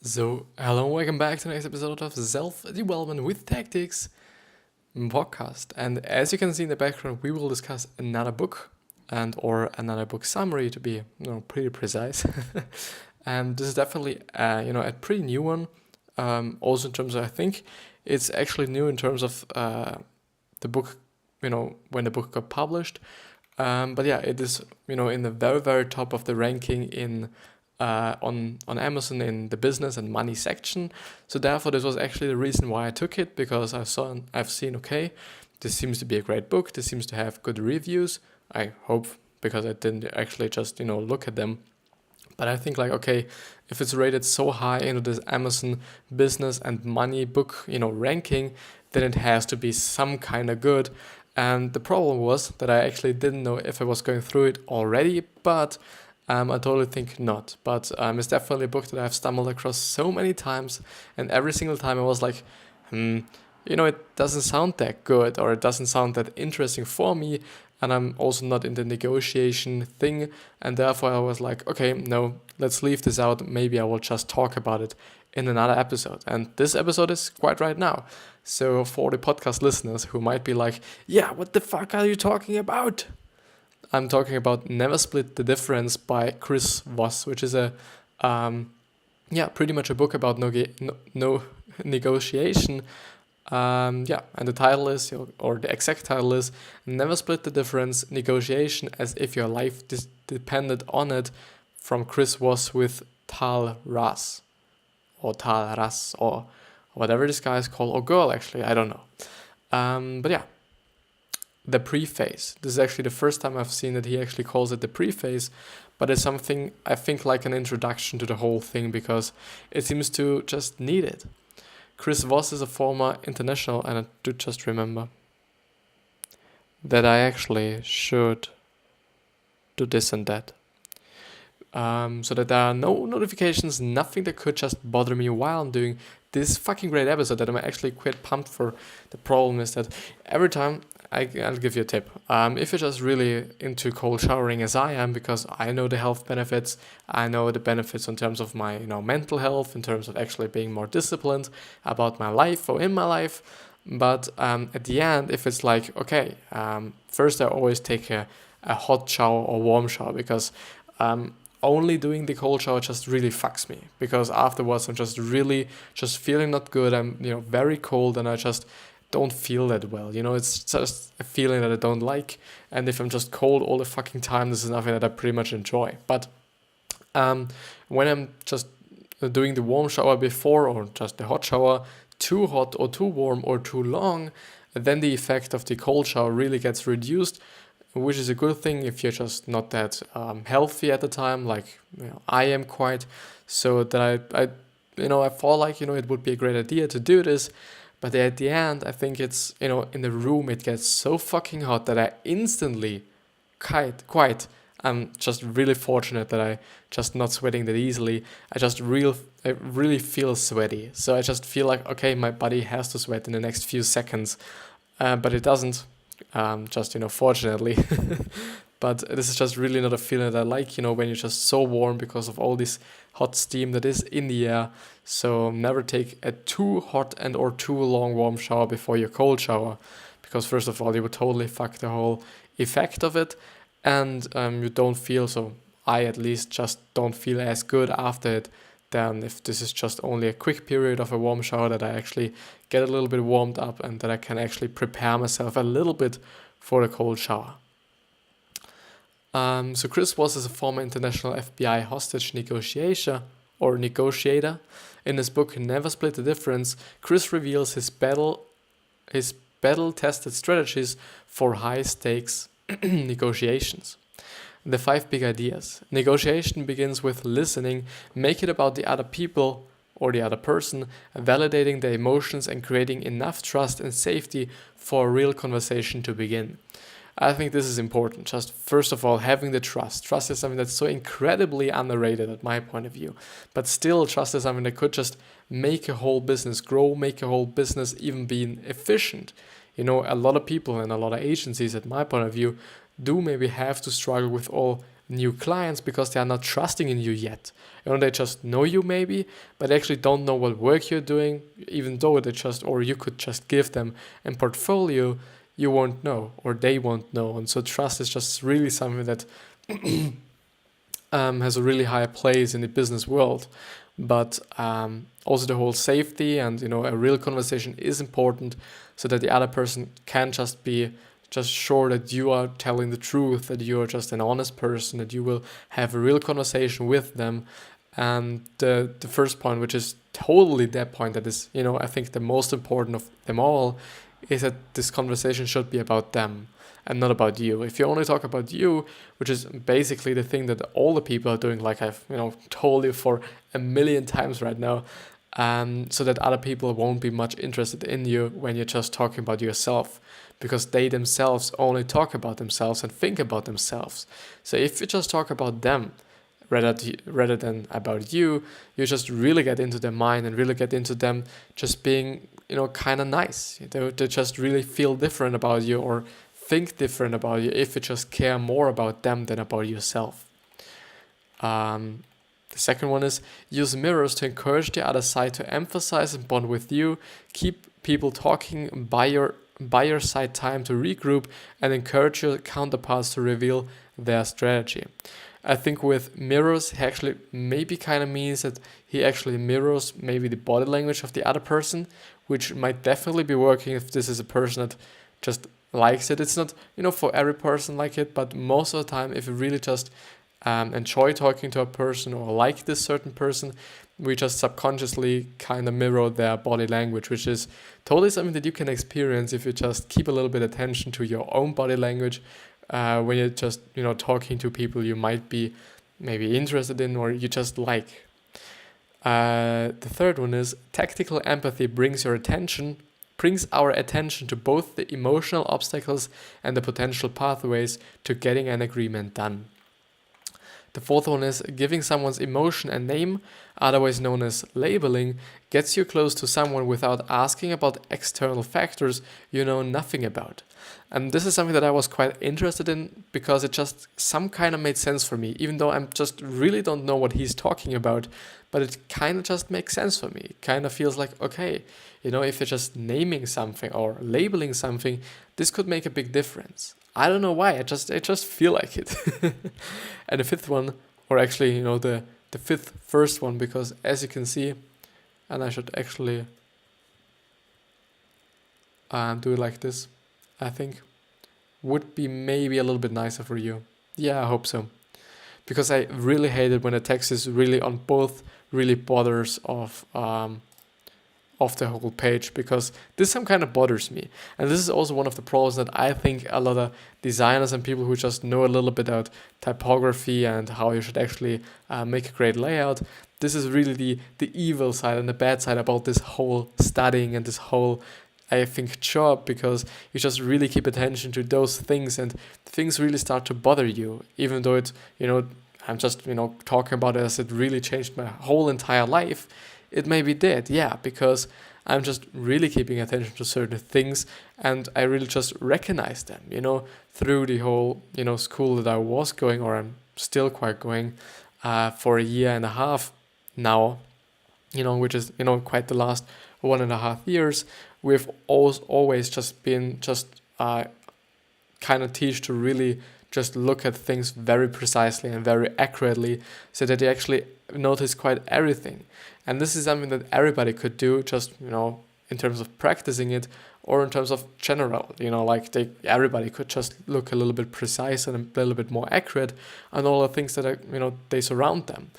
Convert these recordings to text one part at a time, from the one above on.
So, hello and welcome back to the next episode of Self-Development with Tactics podcast. And as you can see in the background, we will discuss another book or another book summary to be pretty precise. And this is definitely a pretty new one. Also in terms of, I think it's actually new in terms of the book, when the book got published. But yeah, it is in the very, very top of the ranking in on Amazon in the business and money section. So therefore, this was actually the reason why I took it, because I've seen, okay, this seems to be a great book. This seems to have good reviews. I hope, because I didn't actually just look at them. But I think okay, if it's rated so high into this Amazon business and money book ranking, then it has to be some kind of good. And the problem was that I actually didn't know if I was going through it already, but I totally think not. But it's definitely a book that I've stumbled across so many times, and every single time I was like, it doesn't sound that good, or it doesn't sound that interesting for me, and I'm also not in the negotiation thing, and therefore I was like, okay, no, let's leave this out. Maybe I will just talk about it in another episode. And this episode is quite right now. So for the podcast listeners who might be like, yeah, what the fuck are you talking about? I'm talking about Never Split the Difference by Chris Voss, which is pretty much a book about no negotiation. And the title is, or the exact title is, Never Split the Difference, Negotiation as if your life depended on it, from Chris Voss with Tal Ras, or whatever this guy is called, or girl actually, I don't know. But yeah. The preface. This is actually the first time I've seen that he actually calls it the preface, but it's something I think like an introduction to the whole thing, because it seems to just need it. Chris Voss is a former international, and I do just remember that I actually should do this and that. So that there are no notifications, nothing that could just bother me while I'm doing this fucking great episode that I'm actually quite pumped for. The problem is that every time, I'll give you a tip. If you're just really into cold showering as I am, because I know the health benefits, I know the benefits in terms of my mental health, in terms of actually being more disciplined about my life or in my life. But at the end, if it's like, okay, first I always take a hot shower or warm shower, because only doing the cold shower just really fucks me, because afterwards I'm just feeling not good. I'm very cold, and I just don't feel that well. It's just a feeling that I don't like. And if I'm just cold all the fucking time, this is nothing that I pretty much enjoy. But when I'm just doing the warm shower before, or just the hot shower, too hot or too warm or too long, then the effect of the cold shower really gets reduced, which is a good thing if you're just not that healthy at the time, like I am quite. So that I felt like it would be a great idea to do this. But at the end, I think it's, in the room, it gets so fucking hot that I instantly I'm just really fortunate that I just not sweating that easily. I really feel sweaty. So I just feel like, okay, my body has to sweat in the next few seconds. But it doesn't, fortunately. But this is just really not a feeling that I like, when you're just so warm because of all this hot steam that is in the air. So never take a too hot and or too long warm shower before your cold shower, because first of all, you would totally fuck the whole effect of it, and you don't feel, so I at least just don't feel as good after it than if this is just only a quick period of a warm shower, that I actually get a little bit warmed up and that I can actually prepare myself a little bit for the cold shower. So Chris Voss is a former international FBI hostage negotiator. In his book Never Split the Difference, Chris reveals his battle-tested strategies for high-stakes negotiations. The 5 big ideas. Negotiation begins with listening. Make it about the other people or the other person, validating their emotions and creating enough trust and safety for a real conversation to begin. I think this is important. Just first of all, having the trust. Trust is something that's so incredibly underrated at my point of view. But still, trust is something that could just make a whole business grow, make a whole business even be efficient. A lot of people and a lot of agencies, at my point of view, do maybe have to struggle with all new clients because they are not trusting in you yet. They just know you maybe, but they actually don't know what work you're doing, even though or you could just give them a portfolio you won't know, or they won't know. And so trust is just really something that has a really high place in the business world. But also the whole safety and, a real conversation is important, so that the other person can just be just sure that you are telling the truth, that you are just an honest person, that you will have a real conversation with them. And the first point, which is totally that point that is, I think the most important of them all, is that this conversation should be about them and not about you. If you only talk about you, which is basically the thing that all the people are doing, like I've told you for a million times right now, so that other people won't be much interested in you when you're just talking about yourself, because they themselves only talk about themselves and think about themselves. So if you just talk about them rather than about you, you just really get into their mind and really get into them just being, kind of nice. They just really feel different about you or think different about you if you just care more about them than about yourself. The second one is use mirrors to encourage the other side to emphasize and bond with you. Keep people talking by your side time to regroup and encourage your counterparts to reveal their strategy. I think with mirrors, he actually maybe kind of means that he actually mirrors maybe the body language of the other person, which might definitely be working if this is a person that just likes it. It's not, for every person like it, but most of the time, if you really just enjoy talking to a person or like this certain person, we just subconsciously kind of mirror their body language, which is totally something that you can experience if you just keep a little bit attention to your own body language when you're just, talking to people you might be maybe interested in or you just like. The third one is tactical empathy brings our attention to both the emotional obstacles and the potential pathways to getting an agreement done. The fourth one is giving someone's emotion a name, otherwise known as labeling, gets you close to someone without asking about external factors you know nothing about. And this is something that I was quite interested in because it just some kind of made sense for me, even though I just really don't know what he's talking about, but it kind of just makes sense for me. It kind of feels like, okay, if you're just naming something or labeling something, this could make a big difference. I don't know why, I just feel like it. And the fifth one, or actually, the first one, because as you can see, and I should actually do it like this, I think, would be maybe a little bit nicer for you. Yeah, I hope so. Because I really hate it when the text is really on both really borders of the whole page, because this some kind of bothers me. And this is also one of the problems that I think a lot of designers and people who just know a little bit about typography and how you should actually make a great layout, this is really the evil side and the bad side about this whole studying and this whole, I think, job, because you just really keep attention to those things and things really start to bother you, even though it's, I'm just, talking about it as it really changed my whole entire life. It maybe did, yeah, because I'm just really keeping attention to certain things and I really just recognize them, through the whole, school that I was going, or I'm still quite going, for a year and a half now, which is, quite the last 1.5 years. We've always just been kind of teach to really just look at things very precisely and very accurately so that you actually notice quite everything. And this is something that everybody could do, just, in terms of practicing it or in terms of general, everybody could just look a little bit precise and a little bit more accurate on all the things that are, they surround them.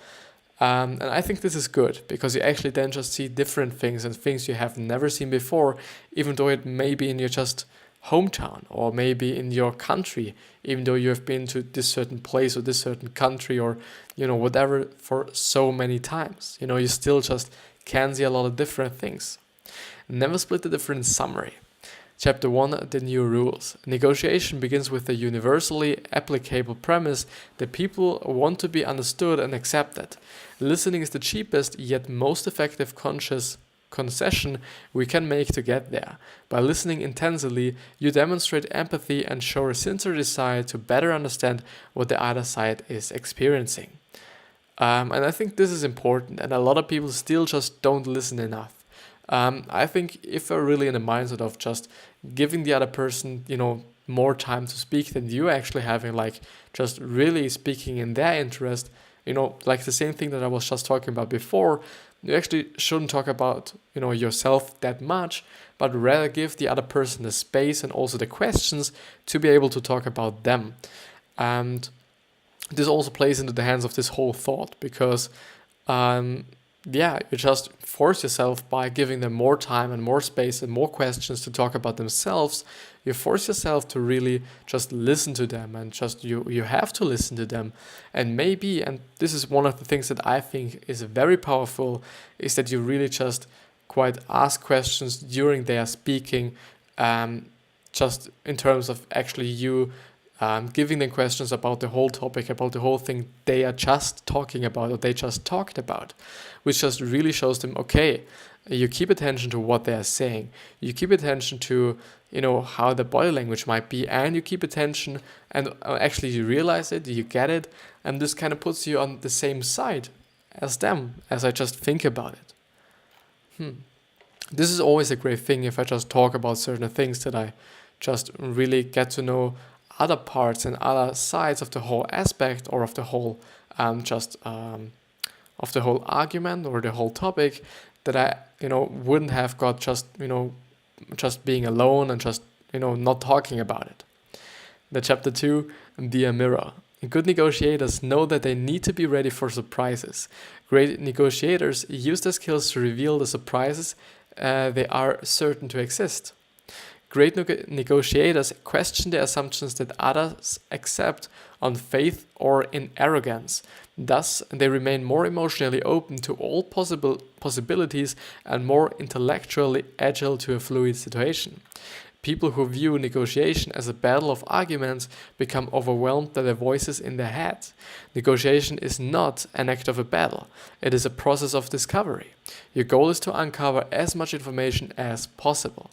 And I think this is good because you actually then just see different things and things you have never seen before, even though it may be in your just hometown or maybe in your country, even though you have been to this certain place or this certain country or, whatever for so many times. You still just can see a lot of different things. Never split the difference summary. Chapter 1, the new rules. Negotiation begins with the universally applicable premise that people want to be understood and accepted. Listening is the cheapest yet most effective conscious concession we can make to get there. By listening intensely, you demonstrate empathy and show a sincere desire to better understand what the other side is experiencing. And I think this is important, and a lot of people still just don't listen enough. I think if we're really in a mindset of just giving the other person, more time to speak than you actually having, like just really speaking in their interest, like the same thing that I was just talking about before, you actually shouldn't talk about, yourself that much, but rather give the other person the space and also the questions to be able to talk about them. And this also plays into the hands of this whole thought, because you just force yourself by giving them more time and more space and more questions to talk about themselves. You force yourself to really just listen to them, and just you have to listen to them. And maybe, and this is one of the things that I think is very powerful, is that you really just quite ask questions during their speaking, just in terms of actually you giving them questions about the whole topic, about the whole thing they are just talking about, or they just talked about, which just really shows them, okay, you keep attention to what they are saying, you keep attention to, how the body language might be, and you keep attention, and actually you realize it, you get it, and this kind of puts you on the same side as them, as I just think about it. This is always a great thing if I just talk about certain things, that I just really get to know other parts and other sides of the whole aspect, or of the whole of the whole argument or the whole topic, that I wouldn't have got just being alone and just not talking about it. The chapter 2, be a mirror. Good negotiators know that they need to be ready for surprises. Great negotiators use their skills to reveal the surprises they are certain to exist. Great negotiators question the assumptions that others accept on faith or in arrogance. Thus, they remain more emotionally open to all possibilities and more intellectually agile to a fluid situation. People who view negotiation as a battle of arguments become overwhelmed by the voices in their head. Negotiation is not an act of a battle. It is a process of discovery. Your goal is to uncover as much information as possible.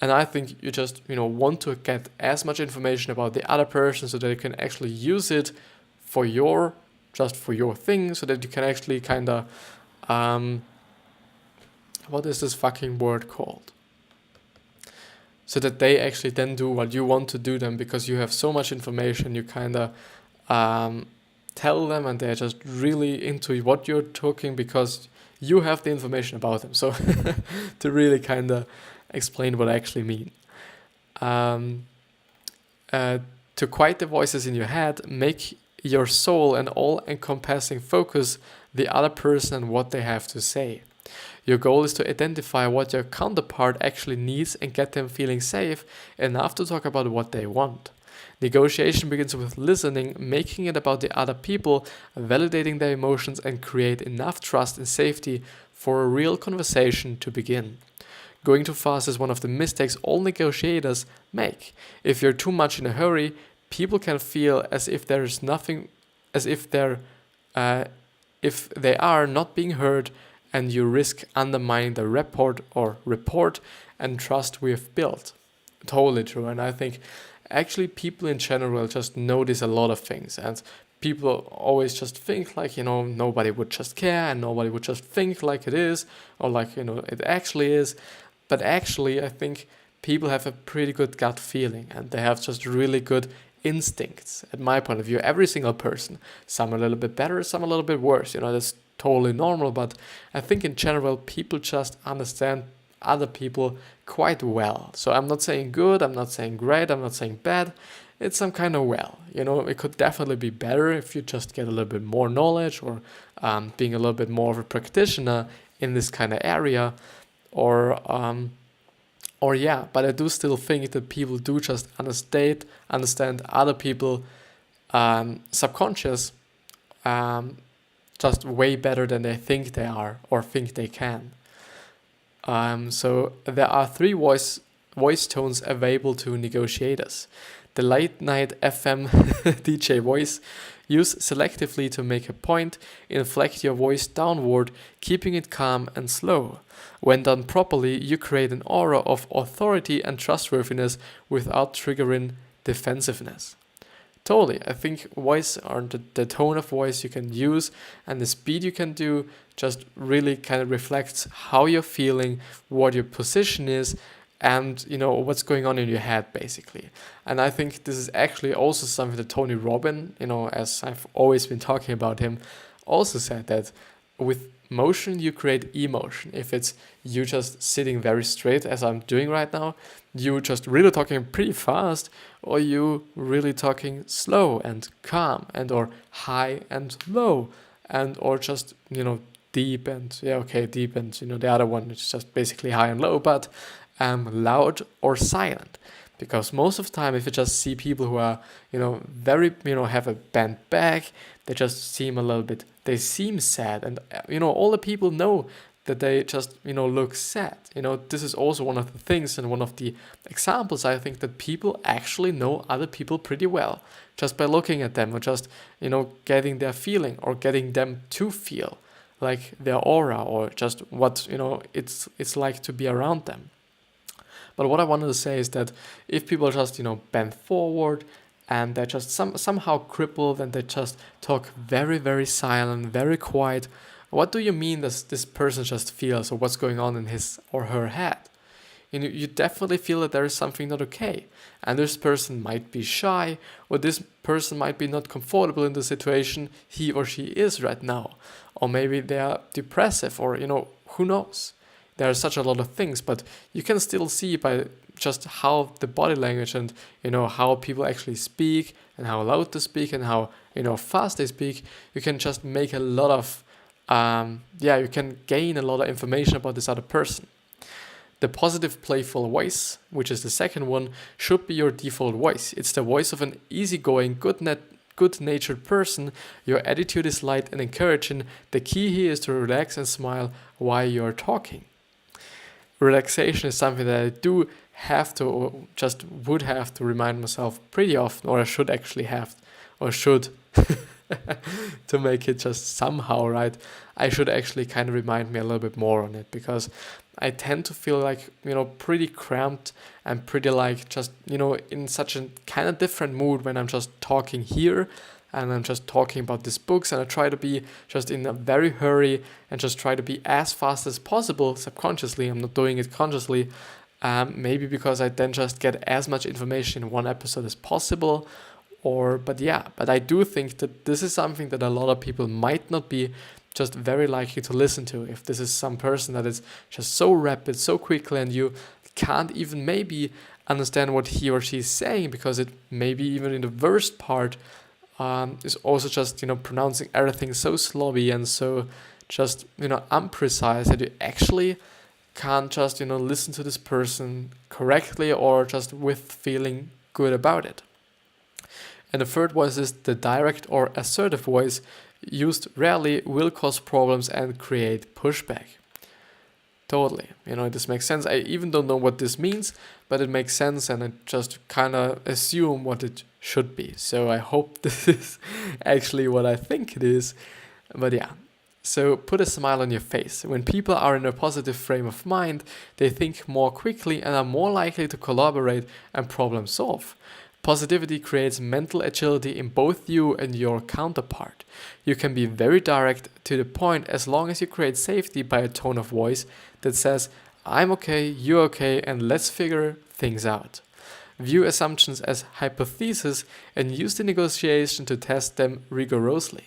And I think you just, want to get as much information about the other person so that you can actually use it for your thing, so that you can actually kind of, what is this fucking word called? So that they actually then do what you want to do them, because you have so much information, you kind of tell them, and they're just really into what you're talking, because you have the information about them. So to really kind of explain what I actually mean. To quiet the voices in your head, make your soul an all-encompassing focus the other person and what they have to say. Your goal is to identify what your counterpart actually needs and get them feeling safe enough to talk about what they want. Negotiation begins with listening, making it about the other people, validating their emotions, and create enough trust and safety for a real conversation to begin. Going too fast is one of the mistakes all negotiators make. If you're too much in a hurry, people can feel as if there is nothing, as if if they are not being heard, and you risk undermining the rapport and trust we have built. Totally true. And I think actually people in general just notice a lot of things, and people always just think like, nobody would just care, and nobody would just think like it is, or like, it actually is. But actually, I think people have a pretty good gut feeling, and they have just really good instincts, at my point of view. Every single person, some a little bit better, some a little bit worse, that's totally normal. But I think in general, people just understand other people quite well. So I'm not saying good, I'm not saying great, I'm not saying bad. It's some kind of well. It could definitely be better if you just get a little bit more knowledge, or being a little bit more of a practitioner in this kind of area. But I do still think that people do just understand other people subconscious just way better than they think they are or think they can. So there are 3 voice tones available to negotiators. The the late night FM DJ voice. Use selectively to make a point, inflect your voice downward, keeping it calm and slow. When done properly, you create an aura of authority and trustworthiness without triggering defensiveness. Totally, I think voice or the tone of voice you can use and the speed you can do just really kind of reflects how you're feeling, what your position is, and what's going on in your head basically. And I think this is actually also something that Tony Robbins, as I've always been talking about him, also said that with motion you create emotion. If it's you just sitting very straight as I'm doing right now, you just really talking pretty fast, or you really talking slow and calm, and or high and low, and or just deep and deep, and the other one is just basically high and low, but loud or silent. Because most of the time, if you just see people who are, very, have a bent back, they just seem a little bit, they seem sad. And, all the people know that they just, look sad. This is also one of the things and one of the examples, I think, that people actually know other people pretty well. Just by looking at them or just, getting their feeling or getting them to feel like their aura or just what, it's like to be around them. But what I wanted to say is that if people just, bend forward and they're just somehow crippled and they just talk very, very silent, very quiet, what do you mean does this person just feels or what's going on in his or her head? You definitely feel that there is something not okay. And this person might be shy, or this person might be not comfortable in the situation he or she is right now. Or maybe they are depressive, or, who knows? There are such a lot of things, but you can still see by just how the body language and, how people actually speak and how loud they speak and how, fast they speak, you can just make a lot of, you can gain a lot of information about this other person. The positive playful voice, which is the second one, should be your default voice. It's the voice of an easygoing, good-natured person. Your attitude is light and encouraging. The key here is to relax and smile while you're talking. Relaxation is something that I do have to, or just would have to remind myself pretty often, or I should actually have, or should, to make it just somehow right. I should actually kind of remind me a little bit more on it, because I tend to feel like, pretty cramped and pretty like just, in such a kind of different mood when I'm just talking here and I'm just talking about these books, and I try to be just in a very hurry and just try to be as fast as possible subconsciously. I'm not doing it consciously, maybe because I then just get as much information in one episode as possible. But I do think that this is something that a lot of people might not be just very likely to listen to. If this is some person that is just so rapid, so quickly, and you can't even maybe understand what he or she is saying, because it maybe even in the worst part is also just, pronouncing everything so sloppy and so just, unprecise that you actually can't just, listen to this person correctly or just with feeling good about it. And the third voice is the direct or assertive voice, used rarely, will cause problems and create pushback. Totally. This makes sense. I even don't know what this means, but it makes sense, and I just kind of assume what it should be. So I hope this is actually what I think it is. But yeah. So put a smile on your face. When people are in a positive frame of mind, they think more quickly and are more likely to collaborate and problem solve. Positivity creates mental agility in both you and your counterpart. You can be very direct to the point as long as you create safety by a tone of voice that says, I'm okay, you're okay, and let's figure things out. View assumptions as hypotheses and use the negotiation to test them rigorously.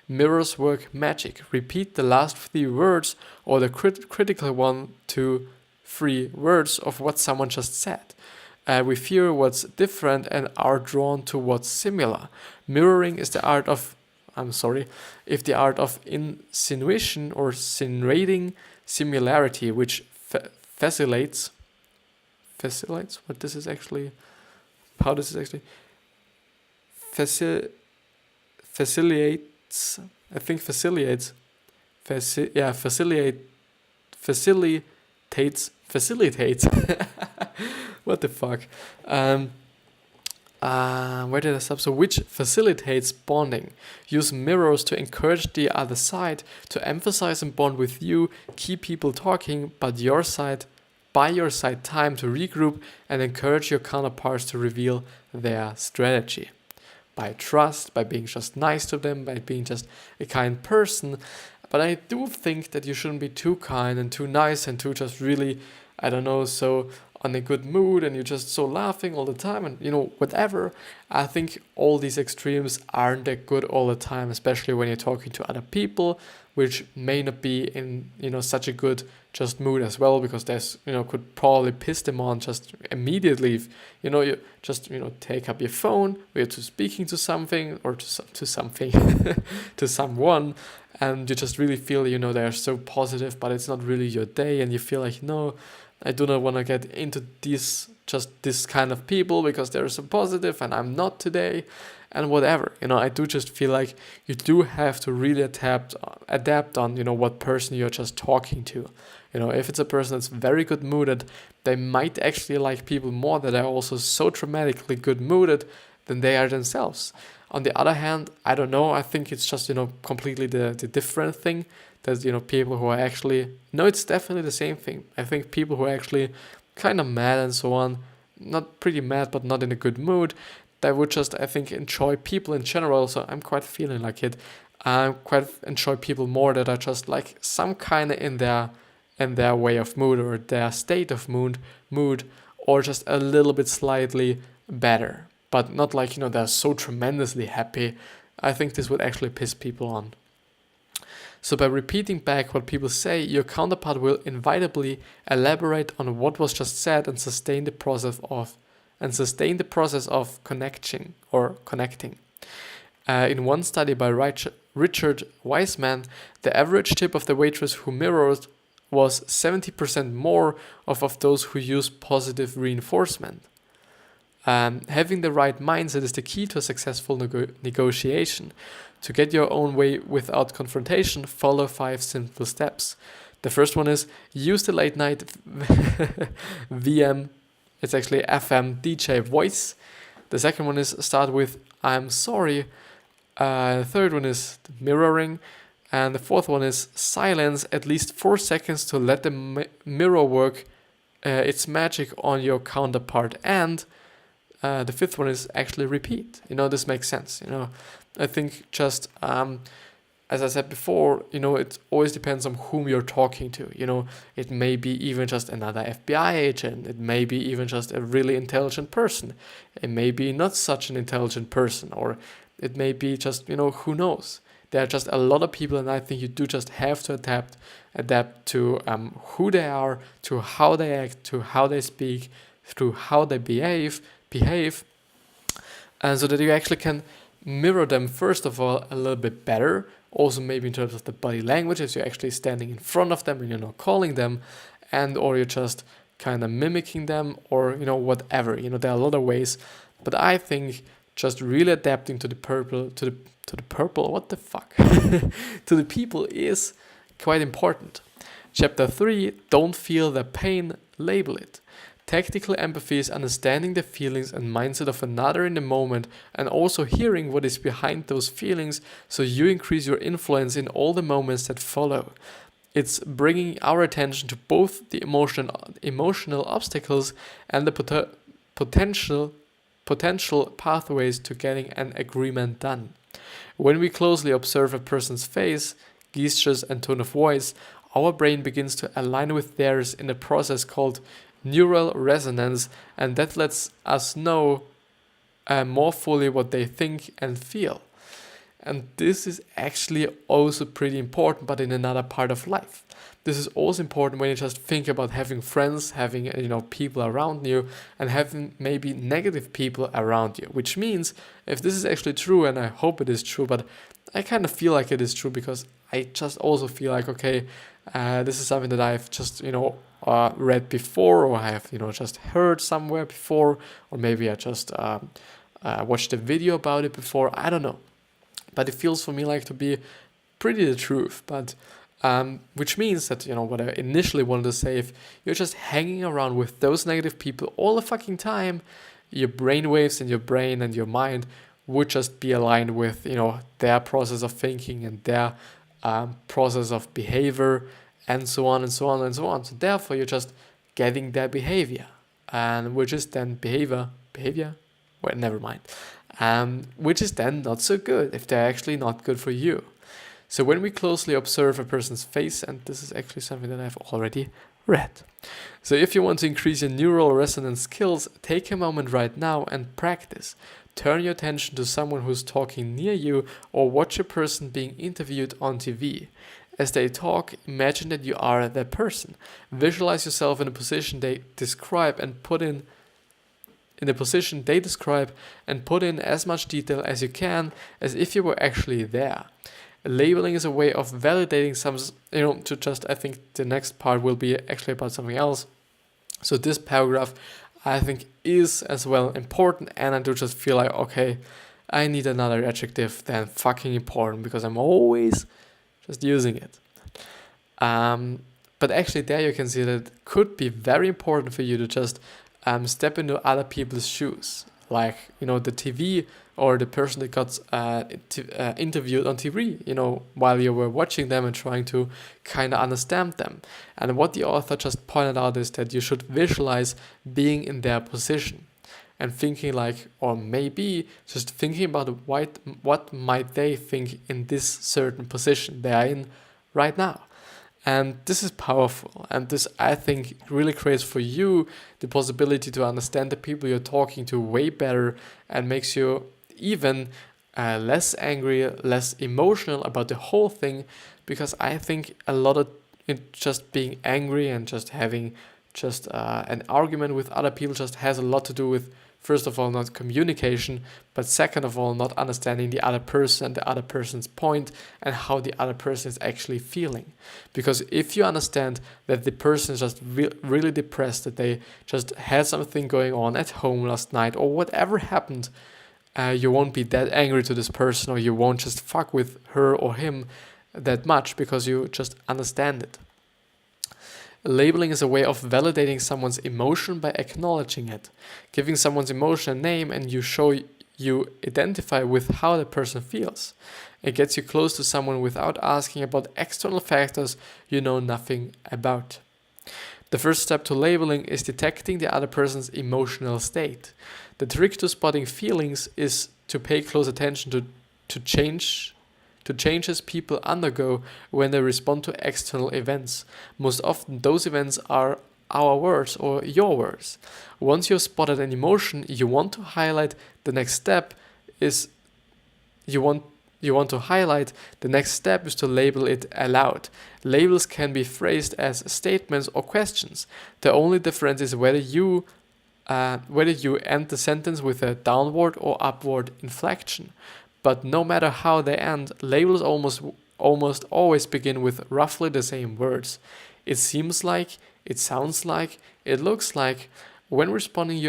Mirrors work magic. Repeat the last 3 words or the critical 1 to 3 words of what someone just said. We fear what's different and are drawn to what's similar. Mirroring is the art of, the art of insinuation or insinuating similarity, which facilitates, what this is actually, how this is actually, facilitates, I think facilitates, facilitates, what the fuck, where did I stop? So which facilitates bonding. Use mirrors to encourage the other side to emphasize and bond with you. Keep people talking, but by your side time to regroup and encourage your counterparts to reveal their strategy. By trust, by being just nice to them, by being just a kind person. But I do think that you shouldn't be too kind and too nice and too just really, so on a good mood and you're just so laughing all the time and, whatever. I think all these extremes aren't that good all the time, especially when you're talking to other people, which may not be in, such a good just mood as well, because there's, could probably piss them on just immediately. If, you just, take up your phone, we're to speaking to something or to something, to someone, and you just really feel, they're so positive, but it's not really your day, and you feel like, no, I do not want to get into this kind of people because they're so positive and I'm not today, and whatever. I do just feel like you do have to really adapt on, what person you're just talking to. If it's a person that's very good mooded, they might actually like people more that are also so dramatically good mooded than they are themselves. On the other hand, I don't know, I think it's just, completely the different thing. There's, people who are actually, no, it's definitely the same thing. I think people who are actually kind of mad and so on, not pretty mad, but not in a good mood, they would just, I think, enjoy people in general. So I'm quite feeling like it. I quite enjoy people more that are just like some kind of in their way of mood or their state of mood, or just a little bit slightly better. But not like, they're so tremendously happy. I think this would actually piss people on. So by repeating back what people say, your counterpart will inevitably elaborate on what was just said and sustain the process of connecting. In one study by Richard Wiseman, the average tip of the waitress who mirrored was 70% more of those who use positive reinforcement. Having the right mindset is the key to a successful negotiation. To get your own way without confrontation, follow 5 simple steps. The first one is use the late night it's actually FM DJ voice. The second one is start with I'm sorry. The third one is mirroring. And the fourth one is silence at least 4 seconds to let the mirror work its magic on your counterpart. And the fifth one is actually repeat. This makes sense. I think just, as I said before, it always depends on whom you're talking to. It may be even just another FBI agent. It may be even just a really intelligent person. It may be not such an intelligent person, or it may be just, who knows. There are just a lot of people, and I think you do just have to adapt to who they are, to how they act, to how they speak, to how they behave, and so that you actually can mirror them, first of all, a little bit better. Also, maybe in terms of the body language, if you're actually standing in front of them and you're not calling them, and or you're just kind of mimicking them, or whatever. There are a lot of ways, but I think just really adapting to the purple, what the fuck, to the people is quite important. Chapter 3: Don't feel the pain, label it. Tactical empathy is understanding the feelings and mindset of another in the moment, and also hearing what is behind those feelings, so you increase your influence in all the moments that follow. It's bringing our attention to both the emotional obstacles and the potential pathways to getting an agreement done. When we closely observe a person's face, gestures, and tone of voice, our brain begins to align with theirs in a process called neural resonance, and that lets us know more fully what they think and feel. And this is actually also pretty important, but in another part of life. This is also important when you just think about having friends, having people around you, and having maybe negative people around you. Which means, if this is actually true, and I hope it is true, but I kind of feel like it is true, because I just also feel like, okay, this is something that I've just read before, or I have just heard somewhere before, or maybe I just watched a video about it before. I don't know, but it feels for me like to be pretty the truth. But which means that what I initially wanted to say, if you're just hanging around with those negative people all the fucking time, your brain waves in your brain and your mind would just be aligned with, their process of thinking and their process of behavior and so on and so on and so on. So therefore, you're just getting their behavior, and which is then behavior. Well, never mind. Which is then not so good if they're actually not good for you. So when we closely observe a person's face, and this is actually something that I've already read. So if you want to increase your neural resonance skills, take a moment right now and practice. Turn your attention to someone who's talking near you, or watch a person being interviewed on TV. As they talk, imagine that you are that person. Visualize yourself in a position they describe and put in as much detail as you can, as if you were actually there. Labeling is a way of validating some, I think the next part will be actually about something else. So this paragraph, I think, is as well important, and I do just feel like, okay, I need another adjective than fucking important, because I'm always just using it. But actually there you can see that it could be very important for you to just step into other people's shoes. Like, the TV or the person that got interviewed on TV, while you were watching them and trying to kind of understand them. And what the author just pointed out is that you should visualize being in their position and thinking like, or maybe just thinking about what might they think in this certain position they are in right now. And this is powerful, and this, I think, really creates for you the possibility to understand the people you're talking to way better, and makes you even less angry, less emotional about the whole thing, because I think a lot of it, just being angry and just having just an argument with other people, just has a lot to do with, first of all, not communication, but second of all, not understanding the other person, the other person's point, and how the other person is actually feeling. Because if you understand that the person is just really depressed, that they just had something going on at home last night, or whatever happened, you won't be that angry to this person, or you won't just fuck with her or him that much, because you just understand it. Labeling is a way of validating someone's emotion by acknowledging it. Giving someone's emotion a name, and you identify with how the person feels. It gets you close to someone without asking about external factors you know nothing about. The first step to labeling is detecting the other person's emotional state. The trick to spotting feelings is to pay close attention to changes people undergo when they respond to external events. Most often those events are our words or your words. Once you've spotted an emotion, you want to highlight the next step is to label it aloud. Labels can be phrased as statements or questions. The only difference is whether you end the sentence with a downward or upward inflection. But no matter how they end, labels almost always begin with roughly the same words. It seems like, it sounds like, it looks like. When responding,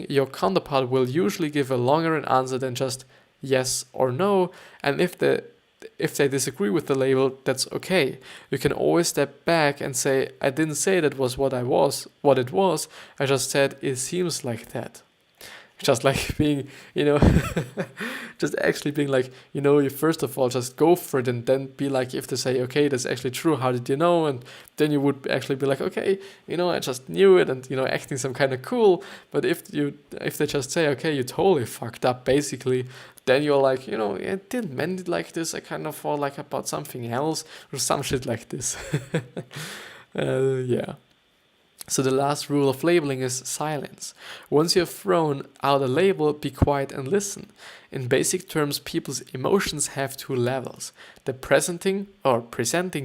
your counterpart will usually give a longer answer than just yes or no. And if they disagree with the label, that's okay. You can always step back and say, I didn't say that was what it was. I just said it seems like that. Just like being, just actually being like, you first of all just go for it, and then be like, if they say, okay, that's actually true, how did you know? And then you would actually be like, okay, I just knew it, and, acting some kind of cool. But if they just say, okay, you totally fucked up, basically, then you're like, I didn't mean it like this, I kind of thought like about something else, or some shit like this. Yeah. So the last rule of labeling is silence. Once you have thrown out a label, be quiet and listen. In basic terms, people's emotions have two levels. The presenting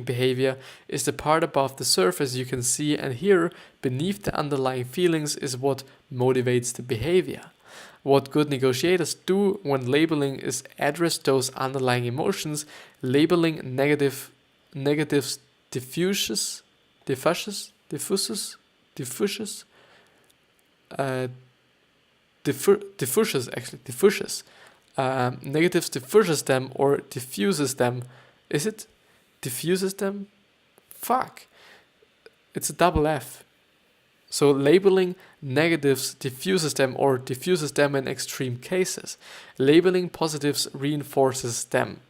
behavior is the part above the surface you can see and hear. Beneath the underlying feelings is what motivates the behavior. What good negotiators do when labeling is address those underlying emotions. Labeling negatives diffuses. Negatives diffuses them or diffuses them. Is it? Diffuses them? Fuck. It's a double F. So labeling negatives diffuses them or diffuses them in extreme cases. Labeling positives reinforces them.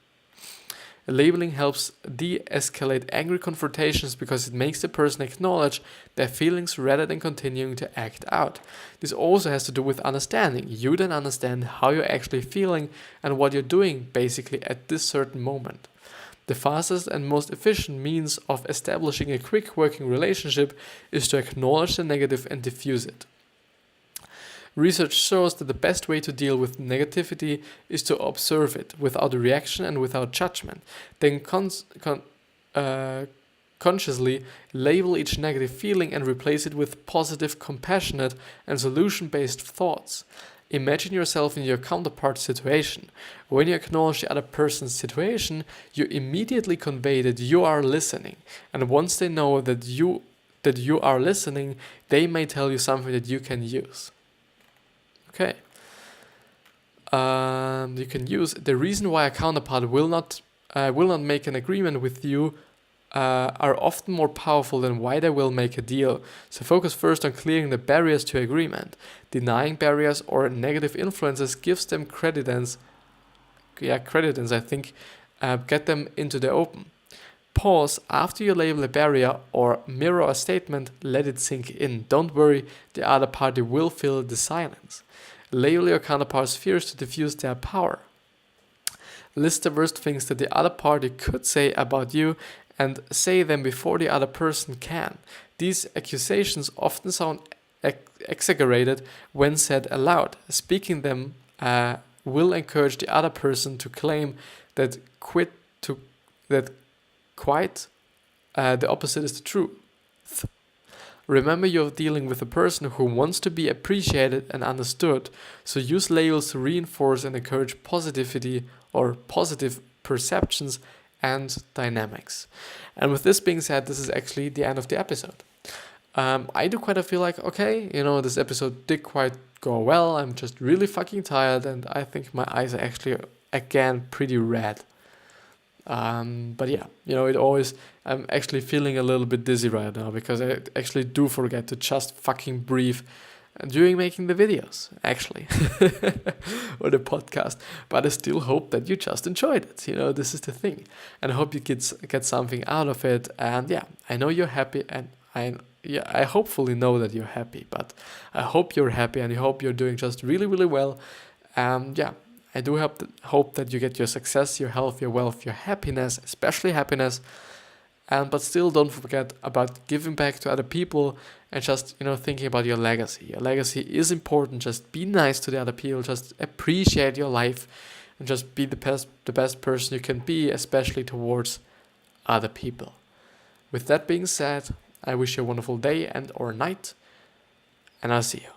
Labeling helps de-escalate angry confrontations because it makes the person acknowledge their feelings rather than continuing to act out. This also has to do with understanding. You then understand how you're actually feeling and what you're doing basically at this certain moment. The fastest and most efficient means of establishing a quick working relationship is to acknowledge the negative and diffuse it. Research shows that the best way to deal with negativity is to observe it without reaction and without judgment. Then consciously label each negative feeling and replace it with positive, compassionate, and solution-based thoughts. Imagine yourself in your counterpart's situation. When you acknowledge the other person's situation, you immediately convey that you are listening. And once they know that you are listening, they may tell you something that you can use. Okay. You can use the reason why a counterpart will not make an agreement with you are often more powerful than why they will make a deal. So focus first on clearing the barriers to agreement. Denying barriers or negative influences gives them credence. I think, get them into the open. Pause after you label a barrier or mirror a statement, let it sink in. Don't worry, the other party will fill the silence. Label your counterpart's fears to diffuse their power. List the worst things that the other party could say about you and say them before the other person can. These accusations often sound exaggerated when said aloud. Speaking them will encourage the other person to claim that quite the opposite is the truth. Remember, you're dealing with a person who wants to be appreciated and understood, so use labels to reinforce and encourage positivity or positive perceptions and dynamics. And with this being said, this is actually the end of the episode. I do quite feel like, okay, this episode did quite go well. I'm just really fucking tired, and I think my eyes are actually, again, pretty red. But yeah, I'm actually feeling a little bit dizzy right now because I actually do forget to just fucking breathe during making the videos, actually, or the podcast. But I still hope that you just enjoyed it. This is the thing. And I hope you get something out of it. And yeah, I know you're happy, and I hopefully know that you're happy, but I hope you're happy and I hope you're doing just really, really well. Yeah. I do hope that you get your success, your health, your wealth, your happiness, especially happiness. But still don't forget about giving back to other people and just, thinking about your legacy. Your legacy is important. Just be nice to the other people. Just appreciate your life and just be the best person you can be, especially towards other people. With that being said, I wish you a wonderful day and or night, and I'll see you.